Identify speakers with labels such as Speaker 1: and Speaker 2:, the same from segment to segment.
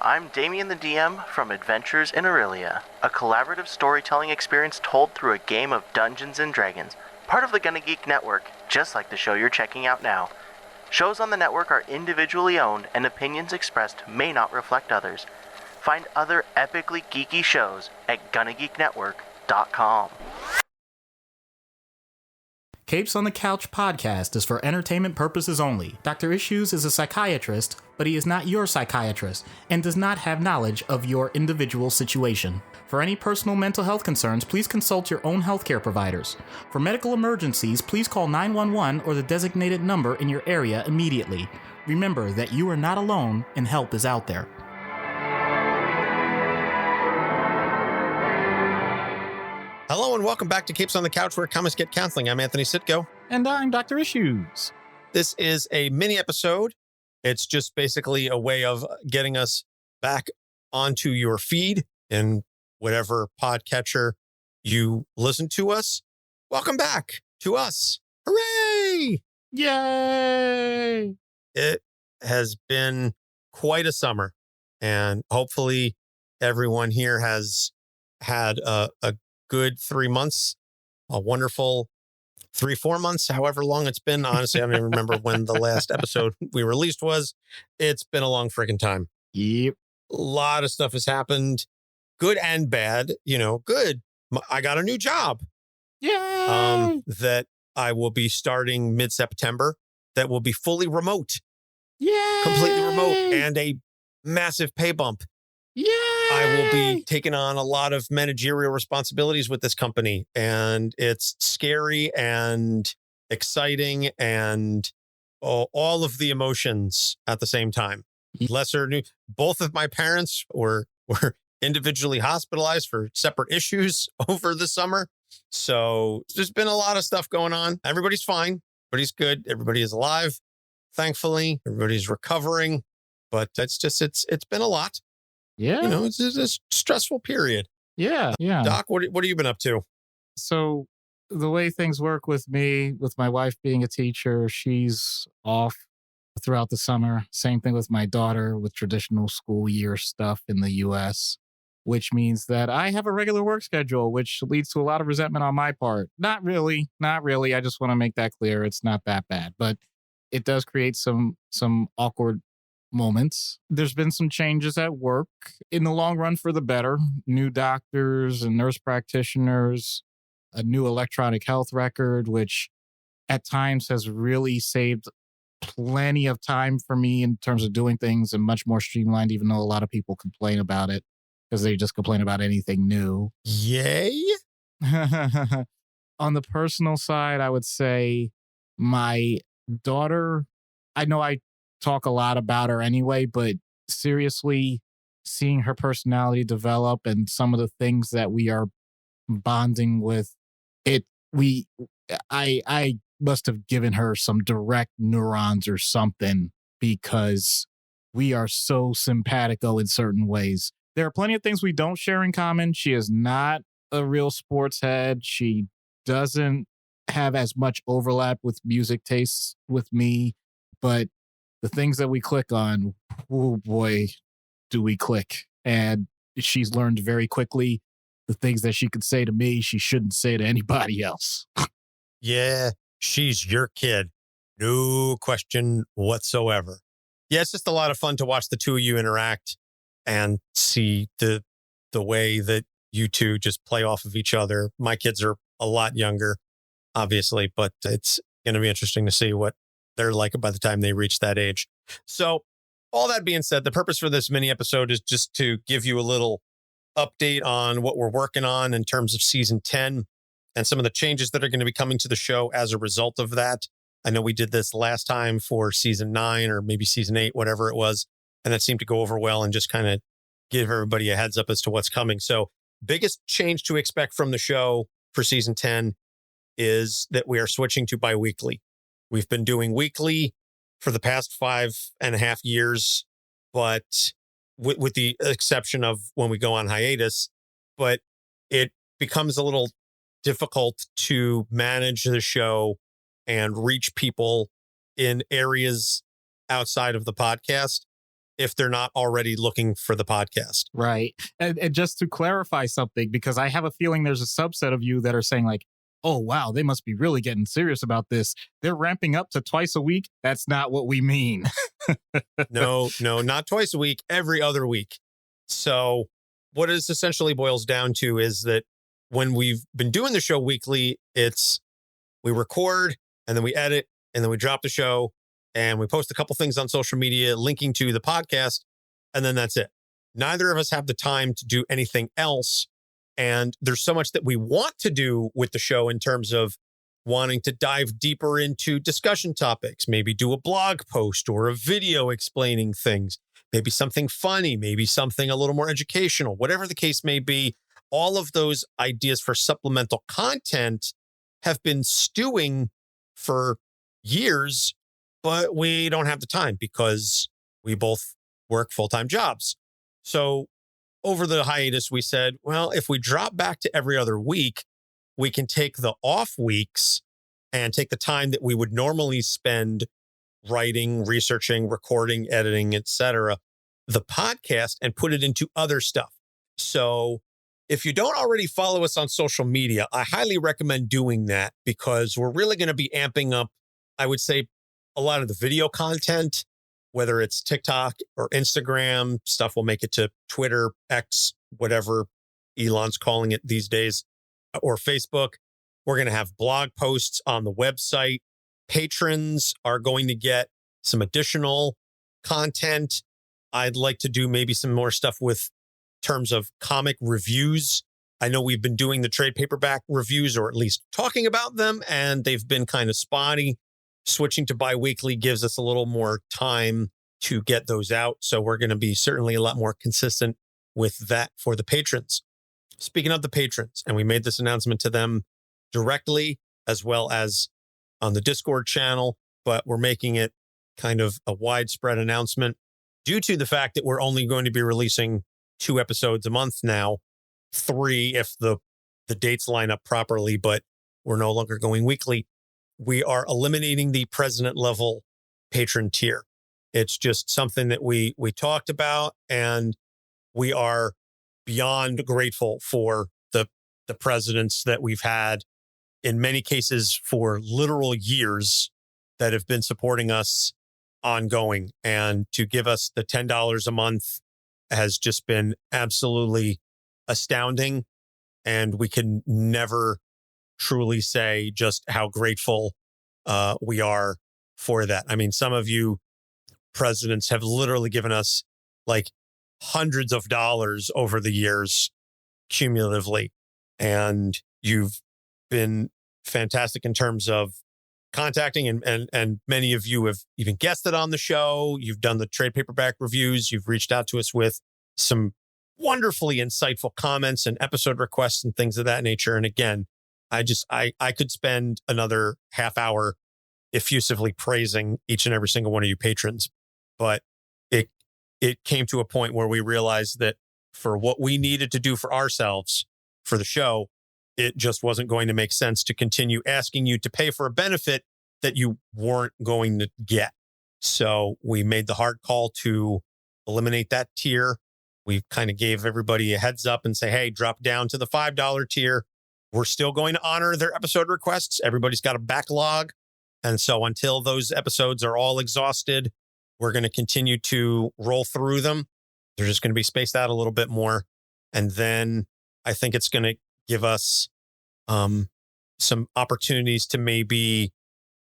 Speaker 1: I'm Damien the DM from Adventures in Aurelia, a collaborative storytelling experience told through a game of Dungeons & Dragons, part of the Gonna Geek Network, just like the show you're checking out now. Shows on the network are individually owned, and opinions expressed may not reflect others. Find other epically geeky shows at GonnaGeekNetwork.com.
Speaker 2: Capes on the Couch podcast is for entertainment purposes only. Dr. Issues is a psychiatrist, but he is not your psychiatrist and does not have knowledge of your individual situation. For any personal mental health concerns, please consult your own healthcare providers. For medical emergencies, please call 911 or the designated number in your area immediately. Remember that you are not alone and help is out there.
Speaker 3: Hello and welcome back to Capes on the Couch, where comics get counseling. I'm Anthony Sitko.
Speaker 2: And I'm Dr. Issues.
Speaker 3: This is a mini episode. It's just basically a way of getting us back onto your feed in whatever podcatcher you listen to us. Welcome back to us. Hooray!
Speaker 2: Yay!
Speaker 3: It has been quite a summer, and hopefully everyone here has had a good 3 months, a wonderful 3-4 months, however long it's been. Honestly, I don't even remember when the last episode we released was. It's been a long freaking time.
Speaker 2: Yep.
Speaker 3: A lot of stuff has happened, good and bad. You know, good. I got a new job.
Speaker 2: Yay!
Speaker 3: That I will be starting mid-September. That will be fully remote.
Speaker 2: Yay!
Speaker 3: Completely remote, and a massive pay bump.
Speaker 2: Yay!
Speaker 3: I will be taking on a lot of managerial responsibilities with this company, and it's scary and exciting and all of the emotions at the same time. Lesser new. Both of my parents were individually hospitalized for separate issues over the summer. So there's been a lot of stuff going on. Everybody's fine. Everybody's good. Everybody is alive. Thankfully, everybody's recovering, but it's been a lot.
Speaker 2: Yeah.
Speaker 3: You know, it's a stressful period.
Speaker 2: Yeah. Yeah.
Speaker 3: Doc, what have you been up to?
Speaker 2: So the way things work with me, with my wife being a teacher, she's off throughout the summer. Same thing with my daughter with traditional school year stuff in the US, which means that I have a regular work schedule, which leads to a lot of resentment on my part. Not really. I just want to make that clear. It's not that bad, but it does create some awkward moments. There's been some changes at work in the long run for the better. New doctors and nurse practitioners, a new electronic health record, which at times has really saved plenty of time for me in terms of doing things and much more streamlined, even though a lot of people complain about it because they just complain about anything new.
Speaker 3: Yay!
Speaker 2: On the personal side, I would say my daughter, I know I talk a lot about her anyway, but seriously, seeing her personality develop and some of the things that we are bonding with, I must have given her some direct neurons or something, because we are so simpatico in certain ways. There are plenty of things we don't share in common. She is not a real sports head. She doesn't have as much overlap with music tastes with me, but the things that we click on, oh boy, do we click. And she's learned very quickly the things that she could say to me, she shouldn't say to anybody else.
Speaker 3: Yeah, she's your kid. No question whatsoever. Yeah, it's just a lot of fun to watch the two of you interact and see the way that you two just play off of each other. My kids are a lot younger, obviously, but it's going to be interesting to see what they're like by the time they reach that age. So all that being said, the purpose for this mini episode is just to give you a little update on what we're working on in terms of season 10 and some of the changes that are going to be coming to the show as a result of that. I know we did this last time for season 9 or maybe season 8, whatever it was, and that seemed to go over well and just kind of give everybody a heads up as to what's coming. So biggest change to expect from the show for season 10 is that we are switching to bi-weekly. We've been doing weekly for the past 5.5 years, but with the exception of when we go on hiatus, but it becomes a little difficult to manage the show and reach people in areas outside of the podcast. if they're not already looking for the podcast.
Speaker 2: Right. And just to clarify something, because I have a feeling there's a subset of you that are saying like, oh, wow, they must be really getting serious about this. They're ramping up to twice a week. That's not what we mean.
Speaker 3: No, not twice a week, every other week. So what it essentially boils down to is that when we've been doing the show weekly, it's we record and then we edit and then we drop the show and we post a couple things on social media linking to the podcast. And then that's it. Neither of us have the time to do anything else. And there's so much that we want to do with the show in terms of wanting to dive deeper into discussion topics, maybe do a blog post or a video explaining things, maybe something funny, maybe something a little more educational, whatever the case may be. All of those ideas for supplemental content have been stewing for years, but we don't have the time because we both work full-time jobs. So over the hiatus, we said, well, if we drop back to every other week, we can take the off weeks and take the time that we would normally spend writing, researching, recording, editing, etc., the podcast and put it into other stuff. So if you don't already follow us on social media, I highly recommend doing that because we're really going to be amping up, I would say, a lot of the video content, whether it's TikTok or Instagram. Stuff will make it to Twitter, X, whatever Elon's calling it these days, or Facebook. We're going to have blog posts on the website. Patrons are going to get some additional content. I'd like to do maybe some more stuff with terms of comic reviews. I know we've been doing the trade paperback reviews, or at least talking about them, and they've been kind of spotty. Switching to biweekly gives us a little more time to get those out. So we're going to be certainly a lot more consistent with that for the patrons. Speaking of the patrons, and we made this announcement to them directly as well as on the Discord channel, but we're making it kind of a widespread announcement due to the fact that we're only going to be releasing 2 episodes a month now, 3 if the dates line up properly, but we're no longer going weekly. We are eliminating the president level patron tier. It's just something that we talked about, and we are beyond grateful for the presidents that we've had, in many cases for literal years, that have been supporting us ongoing. And to give us the $10 a month has just been absolutely astounding. And we can never truly say just how grateful we are for that. I mean, some of you presidents have literally given us like hundreds of dollars over the years cumulatively. And you've been fantastic in terms of contacting, and many of you have even guested on the show. You've done the trade paperback reviews. You've reached out to us with some wonderfully insightful comments and episode requests and things of that nature. And again, I could spend another half hour effusively praising each and every single one of you patrons, but it came to a point where we realized that for what we needed to do for ourselves for the show, it just wasn't going to make sense to continue asking you to pay for a benefit that you weren't going to get. So we made the hard call to eliminate that tier. We kind of gave everybody a heads up and say, hey, drop down to the $5 tier. We're still going to honor their episode requests. Everybody's got a backlog. And so until those episodes are all exhausted, we're going to continue to roll through them. They're just going to be spaced out a little bit more. And then I think it's going to give us some opportunities to maybe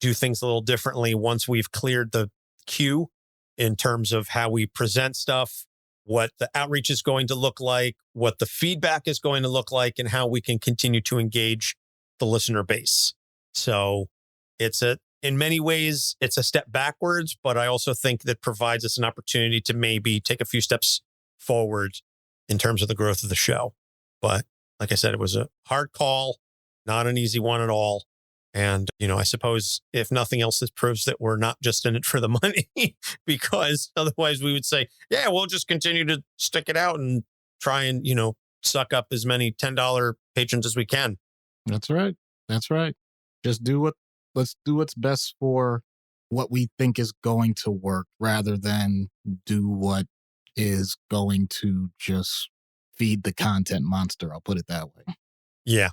Speaker 3: do things a little differently once we've cleared the queue in terms of how we present stuff, what the outreach is going to look like, what the feedback is going to look like, and how we can continue to engage the listener base. So in many ways, it's a step backwards, but I also think that provides us an opportunity to maybe take a few steps forward in terms of the growth of the show. But like I said, it was a hard call, not an easy one at all. And, I suppose if nothing else, this proves that we're not just in it for the money, because otherwise we would say, yeah, we'll just continue to stick it out and try and, suck up as many $10 patrons as we can.
Speaker 2: That's right. That's right. Let's do what's best for what we think is going to work rather than do what is going to just feed the content monster. I'll put it that way.
Speaker 3: Yeah.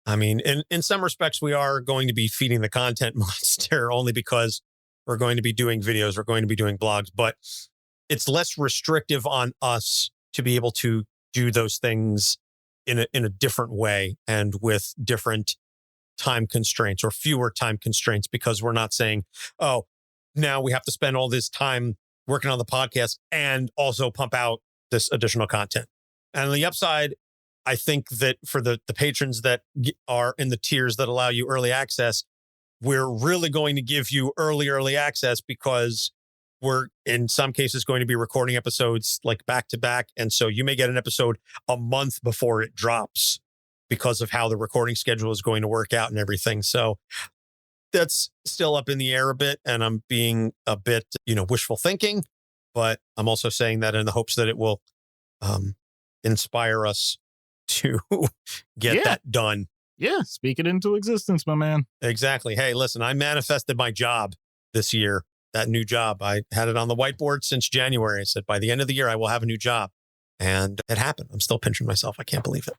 Speaker 3: I mean, in some respects, we are going to be feeding the content monster only because we're going to be doing videos, we're going to be doing blogs, but it's less restrictive on us to be able to do those things in a different way and with different time constraints or fewer time constraints, because we're not saying, oh, now we have to spend all this time working on the podcast and also pump out this additional content. And on the upside, I think that for the patrons that are in the tiers that allow you early access, we're really going to give you early access because we're in some cases going to be recording episodes like back to back. And so you may get an episode a month before it drops because of how the recording schedule is going to work out and everything. So that's still up in the air a bit. And I'm being a bit, wishful thinking, but I'm also saying that in the hopes that it will inspire us to get that done.
Speaker 2: Yeah. Speak it into existence, my man.
Speaker 3: Exactly. Hey, listen, I manifested my job this year, that new job. I had it on the whiteboard since January. I said, by the end of the year, I will have a new job. And it happened. I'm still pinching myself. I can't believe it.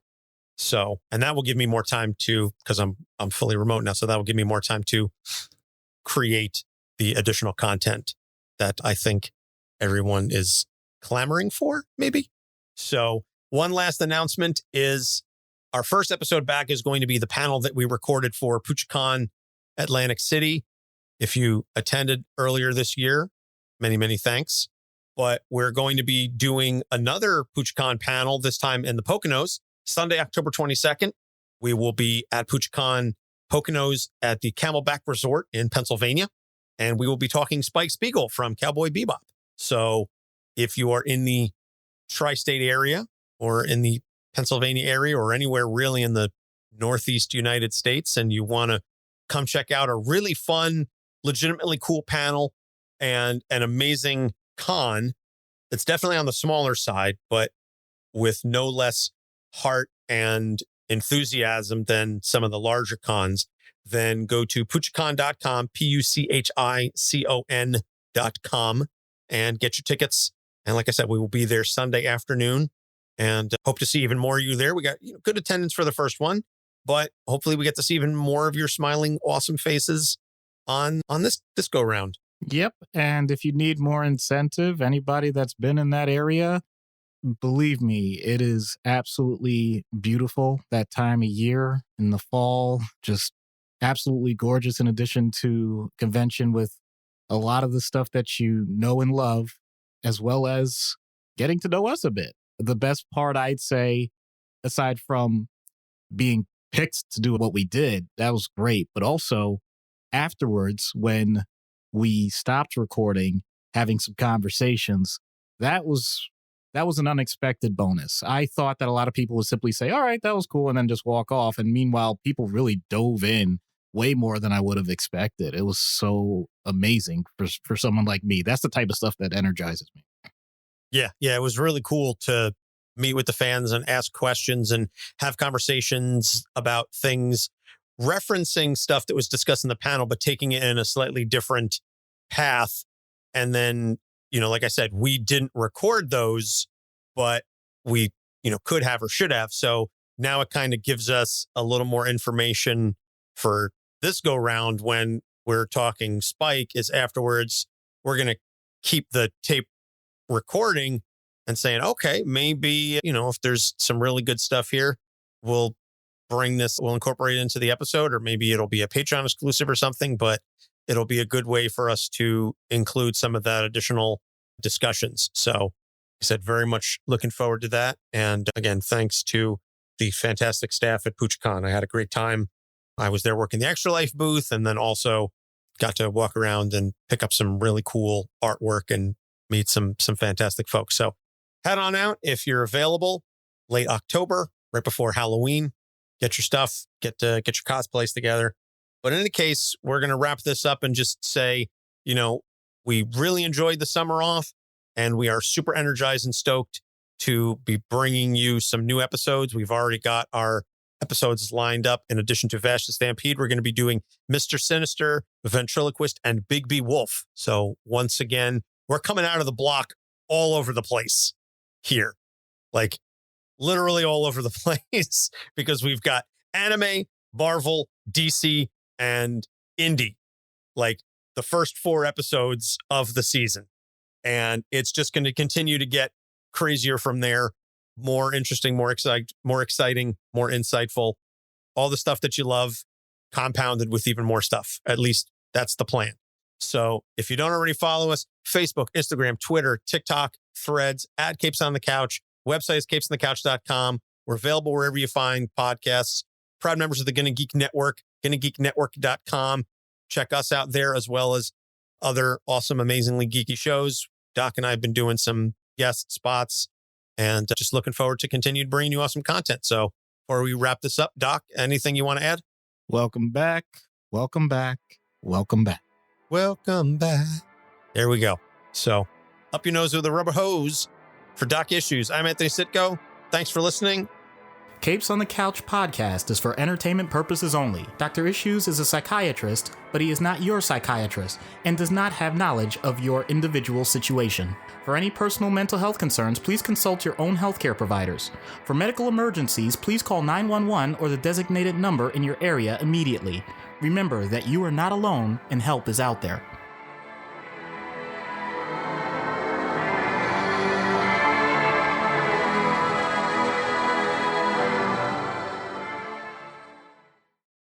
Speaker 3: So, and that will give me more time to, because I'm fully remote now. So that will give me more time to create the additional content that I think everyone is clamoring for, maybe. So one last announcement is our first episode back is going to be the panel that we recorded for PoochCon Atlantic City. If you attended earlier this year, many, many thanks. But we're going to be doing another PoochCon panel, this time in the Poconos, Sunday, October 22nd. We will be at PoochCon Poconos at the Camelback Resort in Pennsylvania. And we will be talking Spike Spiegel from Cowboy Bebop. So if you are in the tri-state area or in the Pennsylvania area or anywhere really in the Northeast United States, and you want to come check out a really fun, legitimately cool panel and an amazing con, it's definitely on the smaller side, but with no less heart and enthusiasm than some of the larger cons, then go to puchicon.com, puchicon.com, and get your tickets. And like I said, we will be there Sunday afternoon and hope to see even more of you there. We got good attendance for the first one, but hopefully we get to see even more of your smiling, awesome faces on this go round.
Speaker 2: Yep. And if you need more incentive, anybody that's been in that area, believe me, it is absolutely beautiful that time of year in the fall. Just absolutely gorgeous, in addition to convention with a lot of the stuff that you know and love, as well as getting to know us a bit. The best part, I'd say, aside from being picked to do what we did, that was great. But also afterwards, when we stopped recording, having some conversations, that was an unexpected bonus. I thought that a lot of people would simply say, all right, that was cool, and then just walk off. And meanwhile, people really dove in way more than I would have expected. It was so amazing for someone like me. That's the type of stuff that energizes me.
Speaker 3: Yeah. It was really cool to meet with the fans and ask questions and have conversations about things, referencing stuff that was discussed in the panel, but taking it in a slightly different path. And then, like I said, we didn't record those, but we, could have or should have. So now it kind of gives us a little more information for this go round when we're talking Spike, is afterwards, we're going to keep the tape recording and saying, okay, maybe, if there's some really good stuff here, we'll incorporate it into the episode, or maybe it'll be a Patreon exclusive or something, but it'll be a good way for us to include some of that additional discussions. So like I said, very much looking forward to that. And again, thanks to the fantastic staff at PoochCon. I had a great time. I was there working the Extra Life booth, and then also got to walk around and pick up some really cool artwork and meet some fantastic folks. So head on out if you're available late October, right before Halloween. Get your stuff, get your cosplays together. But in any case, we're going to wrap this up and just say, we really enjoyed the summer off, and we are super energized and stoked to be bringing you some new episodes. We've already got our episodes lined up. In addition to Vash the Stampede, we're going to be doing Mr. Sinister, Ventriloquist, and Big B Wolf. So once again, we're coming out of the block all over the place here. Like literally all over the place because we've got anime, Marvel, DC, and indie. Like the first 4 episodes of the season. And it's just going to continue to get crazier from there. More interesting, more exciting, more insightful. All the stuff that you love compounded with even more stuff. At least that's the plan. So if you don't already follow us, Facebook, Instagram, Twitter, TikTok, Threads, at Capes on the Couch. Website is capesonthecouch.com. We're available wherever you find podcasts. Proud members of the Gonna Geek Network, GonnaGeekNetwork.com. Check us out there as well as other awesome, amazingly geeky shows. Doc and I have been doing some guest spots and just looking forward to continue bringing you awesome content. So before we wrap this up, Doc, anything you want to add?
Speaker 2: Welcome back. Welcome back. Welcome back.
Speaker 3: Welcome back. There we go. So up your nose with a rubber hose. For Doc Issues, I'm Anthony Sitko. Thanks for listening.
Speaker 2: Capes on the Couch podcast is for entertainment purposes only. Dr. Issues is a psychiatrist, but he is not your psychiatrist and does not have knowledge of your individual situation. For any personal mental health concerns, please consult your own healthcare providers. For medical emergencies, please call 911 or the designated number in your area immediately. Remember that you are not alone and help is out there.